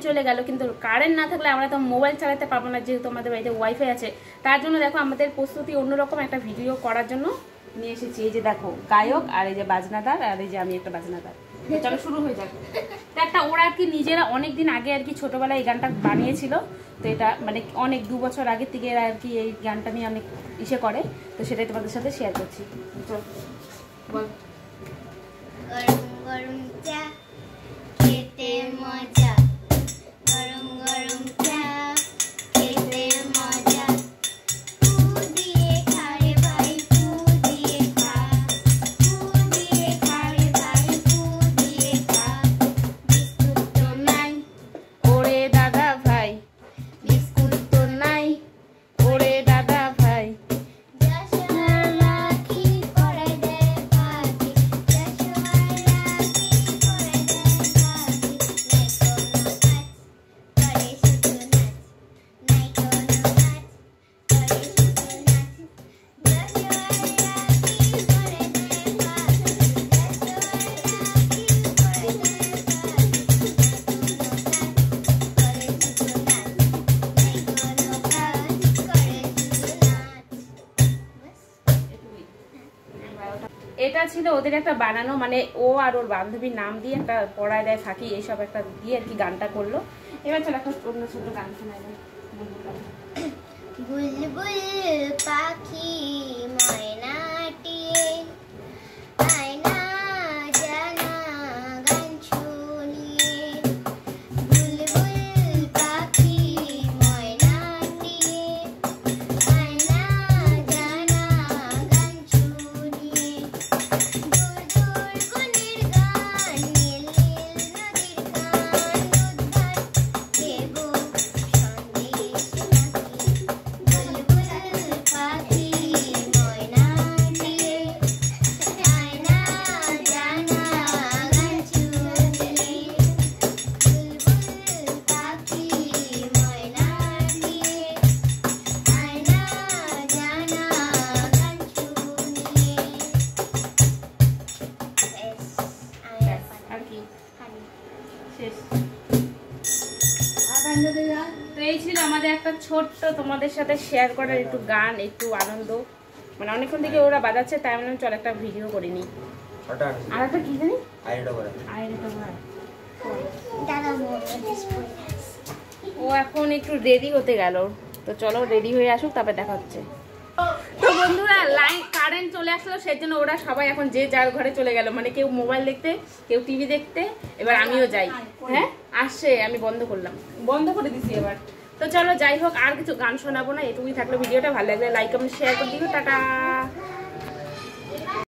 চলে গেল, কিন্তু কারেন্ট না থাকলে আমরা তো মোবাইল চালাতে পারবো না, যেহেতু আমাদের বাড়িতে ওয়াইফাই আছে। তার জন্য দেখো আমাদের প্রস্তুতি অন্যরকম একটা ভিডিও করার জন্য নিয়ে এসেছি। এই যে দেখো গায়ক, আর এই যে বাজনাদার, আর এই যে আমি একটা বাজনাদার। চলো শুরু হয়ে যাক। তো একটা ওরা আর কি নিজেরা অনেকদিন আগে আর কি ছোটবেলায় এই গানটা বানিয়েছিল। তো এটা মানে অনেক 2 বছর আগের থেকে এরা আর কি এই গানটা নিয়ে অনেক ইসে করে। তো সেটাই তোমাদের সাথে শেয়ার করছি। চল বল। গরম গরম চা খেতে মজা, গরম গরম চা খেতে মজা, ফু দিয়ে খা রে ভাই, ফু দিয়ে খা, ফু দিয়ে খা রে ভাই, ফু দিয়ে খা। বিস্কুট তো নাই ওরে দাদা ভাই, বিস্কুট তো নাই, ওরে দাদা ভাই, যশোয়ারা কি করে দে পাখি, যশোয়ারা কি করে দে এটা ছিল ওদের একটা বানানো, মানে ও আর ওর বান্ধবীর নাম দিয়ে একটা পড়ায় দেয় ফাঁকি, এইসব একটা দিয়ে আর কি গানটা করলো। এবার চল এখন অন্য ছোট গান শোনাই। বুলবুল পাখি ময়নাটি আয়না জানা গান শুনিয়ে, বুলবুল পাখি ময়নাটি আয়না জানা গান শুনিয়ে, দূর দূর বনের গান, নীল নীল নদীর গান, উদ্ধার দেব সন্দেশ নাকি, বুলবুল পাখি ময়নাটি আয়না জানা গান শুনিয়ে, বুলবুল পাখি ময়নাটি আয়না জানা গান শুনিয়ে। আর কি আমি শেষ। তো এই ছিল আমাদের একটা ছোট্ট তোমাদের সাথে শেয়ার করার একটু গান, একটু আনন্দ। মানে অনেকক্ষণ থেকে ওরা বাজাচ্ছে, তাই আমি চল একটা ভিডিও করে নিই। আর একটা কি জানি দাদা ও এখন একটু রেডি হতে গেল। তো চলো রেডি হয়ে আসুক, তারপর দেখা হচ্ছে। তো বন্ধুরা লাইন কারেন্ট চলে আসলো, সেজন্য ওরা সবাই এখন যে যার ঘরে চলে গেল। মানে কেউ মোবাইল দেখতে, কেউ টিভি দেখতে। এবার আমিও যাই। হ্যাঁ আসছে, আমি বন্ধ করলাম, বন্ধ করে দিছি এবার। তো চলো যাই হোক, আর কিছু গান শোনাবো না, এটুকুই থাকলো ভিডিওটা। ভালো লাগলে লাইক কমেন্ট শেয়ার করে দিও। টাটা।